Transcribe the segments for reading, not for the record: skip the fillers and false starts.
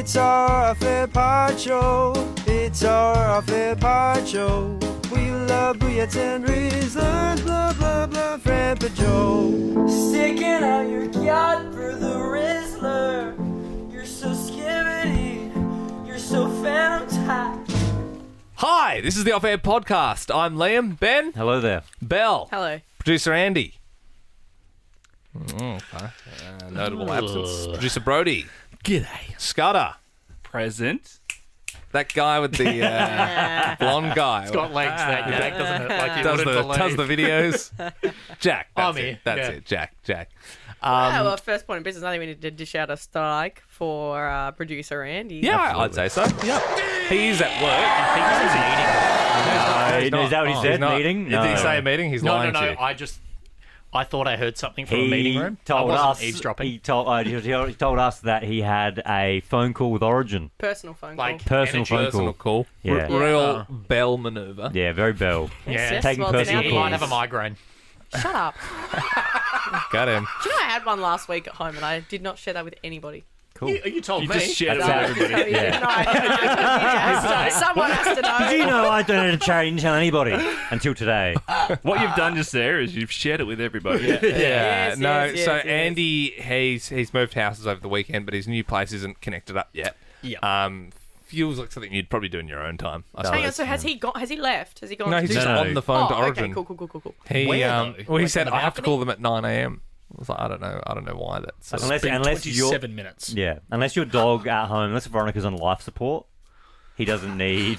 It's our fair part show. It's our fair part show. We love Booyats and Rizzlers, blah, blah, blah, Fred and Joe. Sticking out your yacht for the Rizzler. You're so skibbity. You're so phantom-tight. Hi, this is the Off Air Podcast. I'm Liam, Ben, Hello there. Belle, Hello. producer Andy. Notable absence. Producer Brody. G'day. Scudder. Present. That guy with the blonde guy. It's got legs, that Jack, doesn't it? Like you does wouldn't the believe. videos. Jack. That's I'm it. here. That's Yeah. it. Jack. Well, first point of business, I think we need to dish out a strike for producer Andy. Yeah, I'd say so. Yep. He is at work. Is that what he said? Meeting? Did he say a meeting? He's No, lying to you. I thought I heard something from a He meeting room. told I wasn't us. eavesdropping. He told us that he had a phone call with Origin. Personal phone call. Like Personal energy. phone Personal call. call. Yeah. Real Bell maneuver. Yeah, very Bell. Yeah. Taking well, it's personal now He might calls. have a migraine. Shut up. Got him. Do you know I had one last week at home and I did not share that with anybody? Cool. You told You me. just shared it No, with I everybody. didn't tell you. Yeah. No, I didn't. Someone has to know. Do you know I don't didn't tell anybody until today? What you've done just there is you've shared it with everybody. Yeah. Yes, No. yes, So yes. Andy, he's moved houses over the weekend, but his new place isn't connected up yet. Yeah. Feels like something you'd probably do in your own time. I Hang on, suppose. so has he gone? Has he left? Has he gone? No, he's to just No, no. on the phone to Oh, Origin. okay, cool. He Where, though? well, he Like said on the I have to balcony? call them at 9 a.m. I was like, I don't know why that's. Unless Been unless you're 27 minutes. unless your dog at home, unless Veronica's on life support, he doesn't need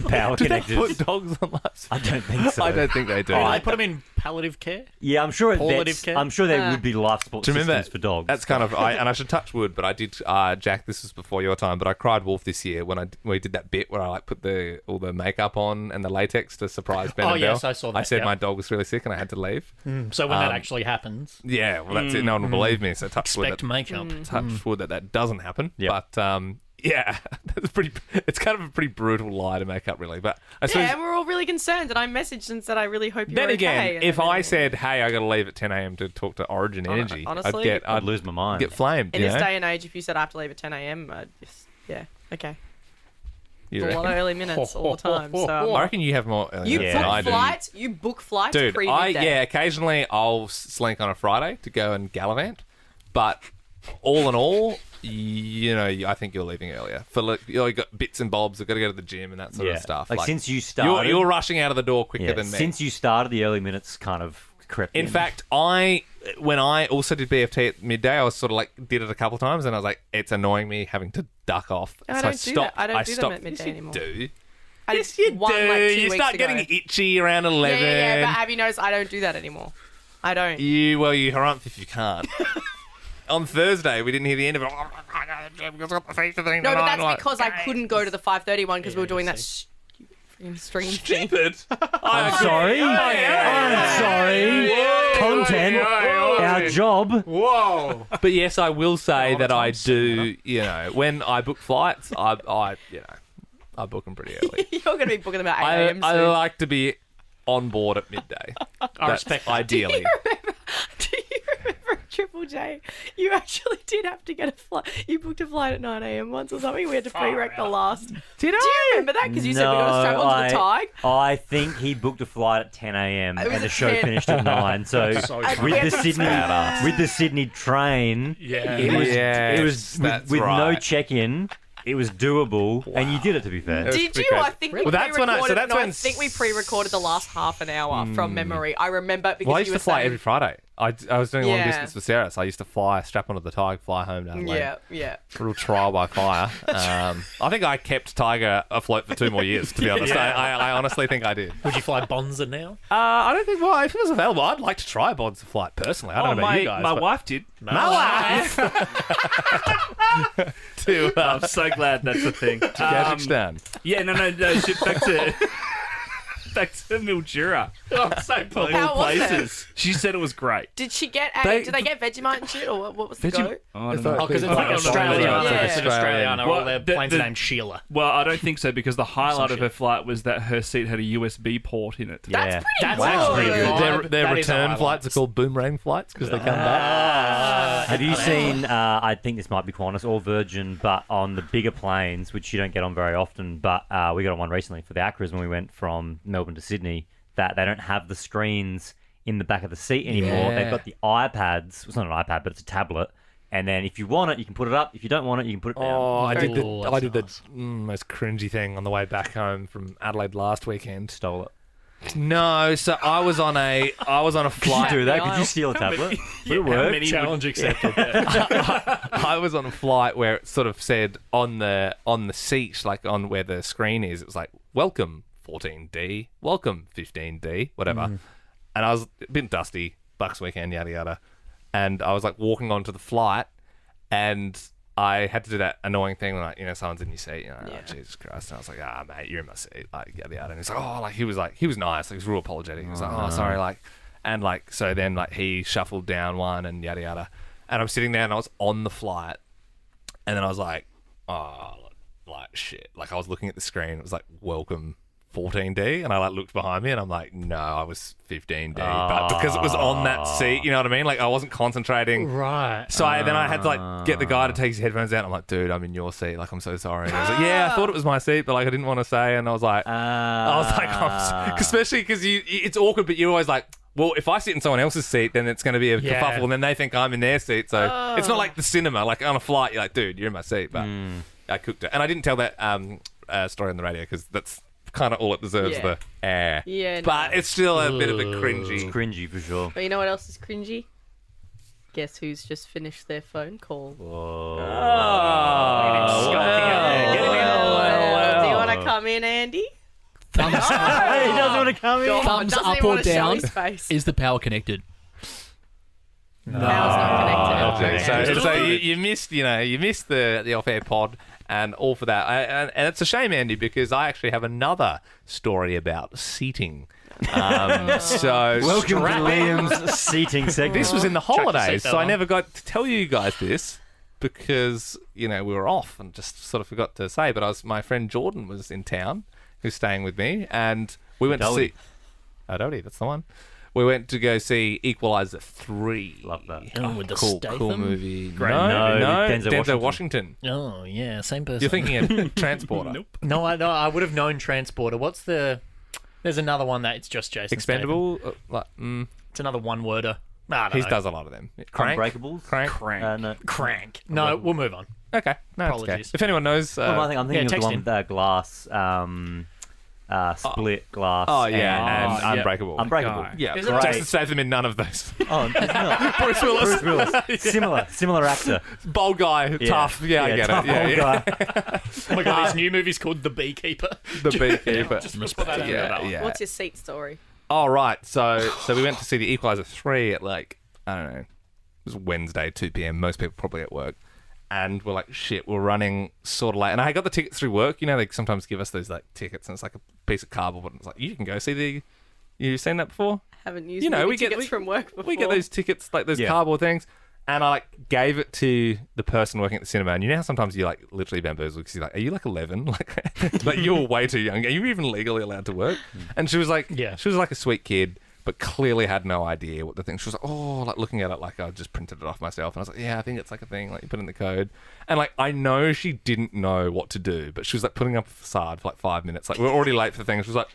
power Do they connected. put dogs on life support? I don't think so. I don't think they do. Oh, they put him in palliative care? Yeah, I'm sure Palliative care? I'm sure there would be life support Do you remember systems for dogs. That's kind of and I should touch wood, but I did. Jack, this was before your time, but I cried wolf this year when we did that bit where I put all the makeup on and the latex to surprise Ben Oh, and yes, Belle. I saw that, I said yeah. my dog was really sick and I had to leave. So when that actually happens, Yeah, well that's it. No one will believe me. So touch wood. expect makeup. Touch wood that doesn't happen. Yep. But yeah, that's pretty. It's kind of a pretty brutal lie to make up, really. But I suppose. Yeah, and we're all really concerned, and I messaged and said I really hope you're Then okay. again, And if then- I said, "Hey, I got to leave at 10 a.m. to talk to Origin Energy," honestly, I'd lose my mind. get flamed. in you this know? day and age, if you said I have to leave at 10 a.m., yeah, okay. You A lot reckon? of early minutes all the time. So I reckon you have more. you Yeah. than book I do. flights. You book flights Dude, pre-midday. occasionally I'll slink on a Friday to go and gallivant, but all in all, I think you're leaving earlier for you got bits and bobs. I've got to go to the gym and that sort of stuff. Like since you started, you're rushing out of the door quicker yeah, than me. since you started, the early minutes kind of crept in. In fact, when I also did BFT at midday, I was sort of like did it a couple times, and I was like, it's annoying me having to duck off. I so don't I do stopped. that. I don't I do them stopped. at midday Yes, anymore. You do. I Yes, did you one, do. like, 2 you weeks start ago. getting itchy around 11. Yeah, but have you noticed I don't do that anymore? I don't. You harumph if you can't. On Thursday, we didn't hear the end of it. No, but that's because I couldn't go to the 5:30 one because we were doing that stupid stream thing. Stupid. I'm sorry. I'm sorry. Content. Our job. Whoa. But yes, I will say that I do. When I book flights, I book them pretty early. You're going to be booking them at 8 I a.m. I soon. like to be on board at midday. I respect that. Ideally. Do you remember Triple J? You actually did have to get a flight. You booked a flight at 9 a.m. once or something. We had to pre-rec the last. Did Do you remember that? Because you said we got to strap onto the Tig. I think he booked a flight at 10 a.m. It was and the at show 10. finished at 9. So And we with had the to Sydney pre-rec. with the Sydney train, Yeah. it was that's with no right. check-in. It was doable, and you did it. To be fair, was Did pretty you? I crazy. think we Well, that's when I- so pre-recorded. that's no, when I think we pre-recorded the last half an hour from memory. I remember because Well, I you used were to fly saying, every Friday. I was doing long Yeah. distance for Sarah, so I used to fly, strap onto the Tiger, fly home down the lane. Yeah. Real trial by fire. I think I kept Tiger afloat for 2 more years, to be honest. I honestly think I did. Would you fly Bonza now? I don't think, well, if it was available, I'd like to try a Bonza flight personally. I don't know about you guys. my but- wife did. My wife! to I'm so glad that's a thing. Kazakhstan. Yeah, no. Shit, back to Mildura. Oh, so of all How was it? places. She said it was great. Did she get? They- Did they get Vegemite and shit, or what was the go? I don't know. Oh, because it's I like don't know. Australia. Yeah. It's an Australian. Well, All their the- planes the- are named Sheila. Well, I don't think so because the highlight of shit. her flight was that her seat had a USB port in it. That's Yeah. pretty That's good. actually good. Their That is a return highlight. flights are called boomerang flights because they come back. Have you seen, I think this might be Qantas or Virgin, but on the bigger planes, which you don't get on very often, but we got on one recently for the Acras when we went from Melbourne to Sydney, that they don't have the screens in the back of the seat anymore. Yeah. They've got the iPads. It's not an iPad, but it's a tablet. And then if you want it, you can put it up. If you don't want it, you can put it down. Oh, I did Ooh, the that's nice. most cringy thing on the way back home from Adelaide last weekend. Stole it. No, so I was on a Could you flight. do that? Could you steal a tablet? Would it work? Challenge accepted. I was on a flight where it sort of said on the seat, like on where the screen is, it was like, welcome 14D, welcome 15D, whatever. And I was a bit dusty, Bucks weekend, yada yada. And I was like walking onto the flight, and I had to do that annoying thing when, like, you know, someone's in your seat, you know, Yeah. oh, Jesus Christ. And I was like, mate, you're in my seat, like, yada yada. And he's like, he was nice, like, he was real apologetic. He was like, oh, sorry, like, and like, so then like he shuffled down one and yada yada. And I'm sitting there and I was on the flight, and then I was like, oh, like shit. Like, I was looking at the screen, it was like, welcome 14D, and I like looked behind me and I'm like, no, I was 15D, but because it was on that seat, you know what I mean? Like, I wasn't concentrating. Right. So then I had to like get the guy to take his headphones out. I'm like, dude, I'm in your seat. Like, I'm so sorry. And I was like, yeah, I thought it was my seat, but like, I didn't want to say. And I was like, especially because it's awkward, but you're always like, well, if I sit in someone else's seat, then it's going to be a Yeah. kerfuffle, and then they think I'm in their seat. So it's not like the cinema. Like, on a flight, you're like, dude, you're in my seat. But I cooked it. And I didn't tell that story on the radio because that's kind of all it deserves, Yeah. the air. Yeah, But no. it's still a bit of a It's cringy. cringy for sure. But you know what else is cringy? Guess who's just finished their phone call? Do you want to come in, Andy? Thumbs, He doesn't want to come in. thumbs Doesn't up even or want to show down. his face. Is the power connected? Power's not connected. Okay. So you missed, you missed the off-air pod and all for that. And it's a shame, Andy, because I actually have another story about seating. So Welcome to Liam's seating segment. this was in the your holidays, seatbelt so I on. never got to tell you guys this because we were off and just sort of forgot to say. But my friend Jordan was in town, who's staying with me, and we went to Doherty. see. Oh, Doherty, that's the one. We went to go see Equalizer 3. Love that. Oh, with the Cool Statham? movie. No, No, Denzel Denzel Washington. Washington. Oh, yeah, same person. You're thinking of Transporter. Nope. No, I would have known Transporter. What's the... There's another one that it's just Jason Expendable? Statham. It's another one-worder. I don't He know. does a lot of them. Crank? Unbreakables? Crank? No. Crank. No, we'll move on. Okay. No, it's okay. Apologies. If anyone knows... Well, I'm thinking of the text one him. with that glass, split glass. oh, yeah, and yeah. Unbreakable. Unbreakable. Guy. Yeah, Isn't it- Jason Statham in none of those. Oh, it's not. Bruce Willis. Bruce Willis. Similar actor. Bold guy, tough. Yeah, I get tough it. Yeah, old yeah. guy. Oh my god, his new movie's called The Beekeeper. The beekeeper. Yeah. What's your seat story? Oh, right. So we went to see the Equalizer 3 at like, I don't know, it was Wednesday, 2 p.m. Most people probably at work. And we're like, shit, we're running sort of late. And I got the tickets through work. You know, they sometimes give us those like tickets and it's like a piece of cardboard. And it's like, you can go see the... You've seen that before? Haven't used We tickets from work before. We get those tickets, like those Yeah. cardboard things. And I like gave it to the person working at the cinema. And you know how sometimes you like literally bamboozled because you're like, are you like 11? Like you're way too young. Are you even legally allowed to work? And she was like, Yeah. she was like a sweet kid, but clearly had no idea what the thing. She was like, oh, like looking at it like I just printed it off myself. And I was like, yeah, I think it's like a thing. Like you put in the code. And like I know she didn't know what to do, but she was like putting up a facade for like 5 minutes. Like we're already late for the thing. She was like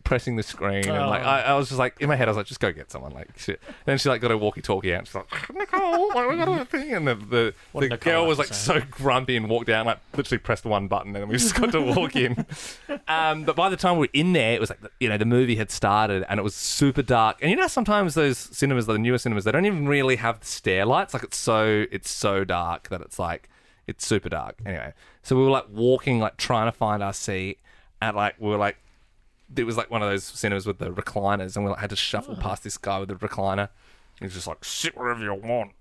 pressing the screen and like I was just like in my head I was like just go get someone like shit. Then she like got her walkie-talkie out and she's like Nicole, like, we got a thing, and the Nicole girl was have like to so grumpy and walked down like literally pressed one button and then we just got to walk in. But by the time we were in there, it was like the movie had started and it was super dark. And you know sometimes those cinemas, the newer cinemas, they don't even really have the stair lights. Like it's so dark that it's like it's super dark. Anyway, so we were like walking, like trying to find our seat, and like we were like. It was like one of those cinemas with the recliners, and we like, had to shuffle past this guy with the recliner. He was just like, sit wherever you want.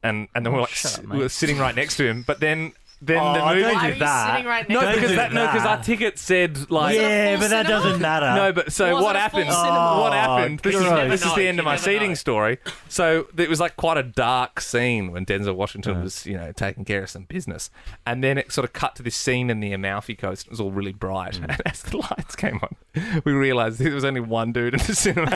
And then we were like, we were sitting right next to him. But then then Oh, the don't movie. Why are do you that. sitting right No, next Don't because do that. No, because our that. ticket said like. Yeah, full but that cinema? doesn't matter. No, but so Was what it a full happened? cinema? What happened? This gross. is the end of You my never seating know. story. So it was like quite a dark scene when Denzel Washington was, taking care of some business, and then it sort of cut to this scene in the Amalfi Coast. It was all really bright, and as the lights came on, we realised there was only one dude in the cinema,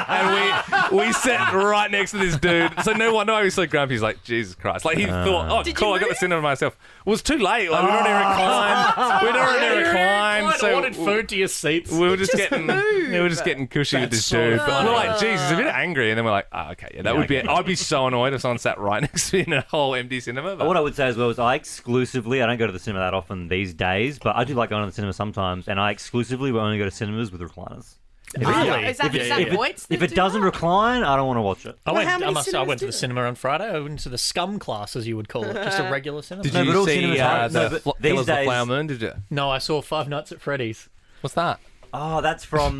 and we sat right next to this dude. So no wonder why he was so grumpy. He's like, Jesus Christ! Like he thought, oh, Did cool, you I got the move? cinema myself. It was too late. Like we'd already reclined. We'd already reclined. Quite So ordered food to your seats. we were just getting, move. we were just getting cushy with That's this dude. so But we're funny. like, geez, he's a bit angry, and then we're like, oh, okay, yeah, that would be. I'd be so annoyed if someone sat right next to me in a whole empty cinema. But What I would say as well is I don't go to the cinema that often these days, but I do like going to the cinema sometimes, and I exclusively will only go to cinemas with recliners. Really? Is that Voight's If that it do doesn't that? recline, I don't want to watch it. I Well, went. how many I went cinemas to do the that? cinema on Friday. I went to the scum class, as you would call it, just a regular cinema. did No, you but all see cinemas have- no, the but these Killers of the days- Flower Moon? Did you? No, I saw Five Nights at Freddy's. What's that? Oh, that's from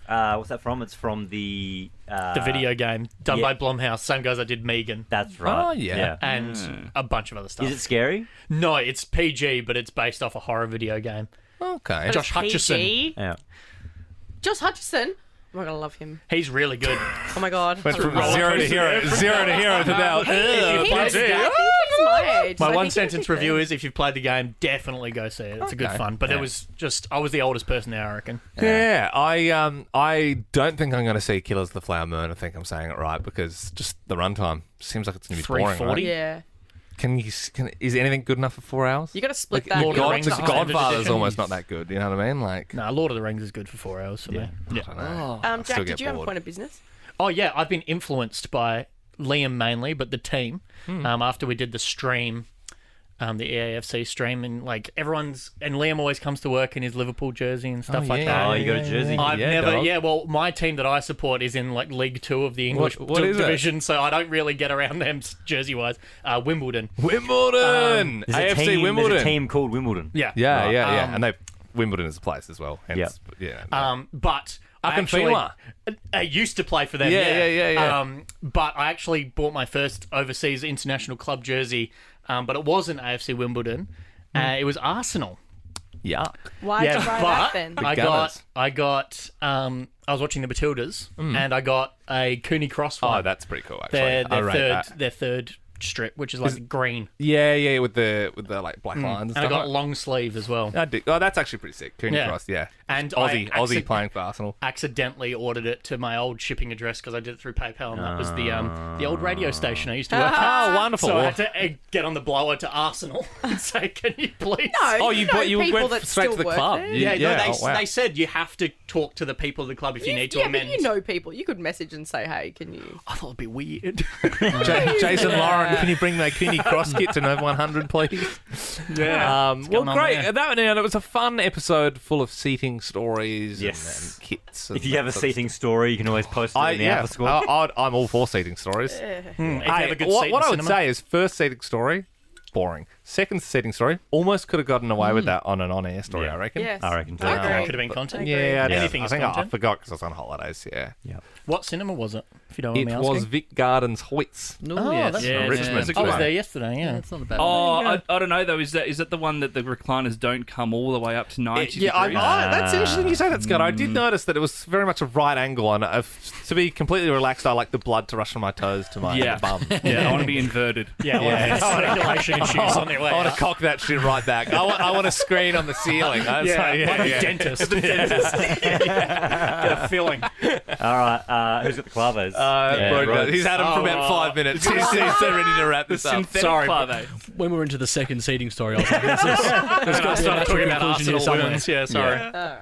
what's that from? It's from the The video game done yeah. by Blumhouse, same guys that did Megan, That's right. Oh, yeah. and a bunch of other stuff. Is it scary? No, it's PG, but it's based off a horror video game. Okay. Josh Hutcherson. PG. Yeah. Josh Hutcherson. Oh my god, I love him. He's really good. Oh my god. Went from roller zero to coaster hero, zero to hero to now. He is- PG. I think he's my age. My so I one think sentence he'll be review good. is: if you've played the game, definitely go see it. It's a good Okay. fun. But it was just I was the oldest person there, I reckon. Yeah, I don't think I'm going to see Killers of the Flower Moon. I think I'm saying it right because just the runtime seems like it's going to be boring. 340? Right? Yeah. Is anything good enough for 4 hours? You got to split Like, that. Lord of the God, Rings the Extended Godfather's Edition. almost not that good. You know what I mean? Like, Nah, Lord of the Rings is good for 4 hours for me. Yeah. I don't know. Jack, still did get you have a bored. point of business? Oh yeah, I've been influenced by Liam mainly, but the team. After we did the stream, the EAFC stream, and like everyone's and Liam always comes to work in his Liverpool jersey and stuff like that. Oh, you got a jersey? I've Yeah, never, dog. well, my team that I support is in like League 2 of the English What is it? division, so I don't really get around them jersey wise. Wimbledon. Wimbledon, There's a AFC team, Wimbledon. There's a team called Wimbledon. Yeah. Yeah, Right. yeah, yeah. And Wimbledon is a place as well. Hence, yeah. But I Up in actually Finwa. I used to play for them. Yeah. But I actually bought my first overseas international club jersey, but it wasn't AFC Wimbledon. It was Arsenal. Yuck. Why'd you buy that then? I Gunners. got I was watching the Matildas and I got a Cooney Cross one. Oh, that's pretty cool. Actually, their I rate that. their third strip, which is like green. Yeah, with the like black lines and And I stuff. got long sleeve as well. I did. Oh, that's actually pretty sick. Cooney Yeah. Cross, yeah. And Aussie I playing for Arsenal. Accidentally ordered it to my old shipping address because I did it through PayPal, and that was the old radio station I used to work at. Oh, wonderful. So I had to get on the blower to Arsenal and say, "Can you please?" No, Oh, you know went people that straight to still the work club. there. You- Yeah, no, oh, wow. they said you have to talk to the people of the club if you need to yeah, amend. but you know people. You could message and say, "Hey, can you?" I thought it'd be weird. Jason Lauren, can you bring my Cooney Cross kit to Nova 100, please? yeah. Well, going on great. there? That was a fun episode full of seating stories Yes. and kits. And If you have a that sort of seating story, you can always post it in the yeah, Alpha Squad. I'm all for seating stories. If you have Hey, a good what seat what in I the would cinema. say is first seating story, boring. Second seating story, almost could have gotten away with that on an on-air story, Yeah. I reckon. Yes, I reckon too. I agree. could have been content. Yeah, Anything I is think I content. forgot because I was on holidays, yeah. What cinema was it? If you don't mind It me was asking. Vic Gardens Hoyts. Oh, yes. that's yeah, Richmond. it's a I good was one. there yesterday. Yeah. It's not a bad Oh, one. I don't know though. Is that the one that the recliners don't come all the way up to 90 Yeah, degrees? that's interesting you say that, Scott. I did notice that it was very much a right angle on it. To be completely relaxed, I like the blood to rush from my toes to my Yeah. bum. Yeah, I want to be inverted. Yeah, circulation issues on their way. I want out. to cock that shit right back. I want a screen on the ceiling. That's Yeah, like a dentist. Get a filling. All right, who's got the claves? Broke. He's had him for about 5 minutes. He's so ready to wrap this up. Synthetic Sorry, clave. When we were into the second seating story, I was like, there's got to be a Start natural talking about conclusion here Arsenal somewhere. women's. Yeah, sorry. Alright.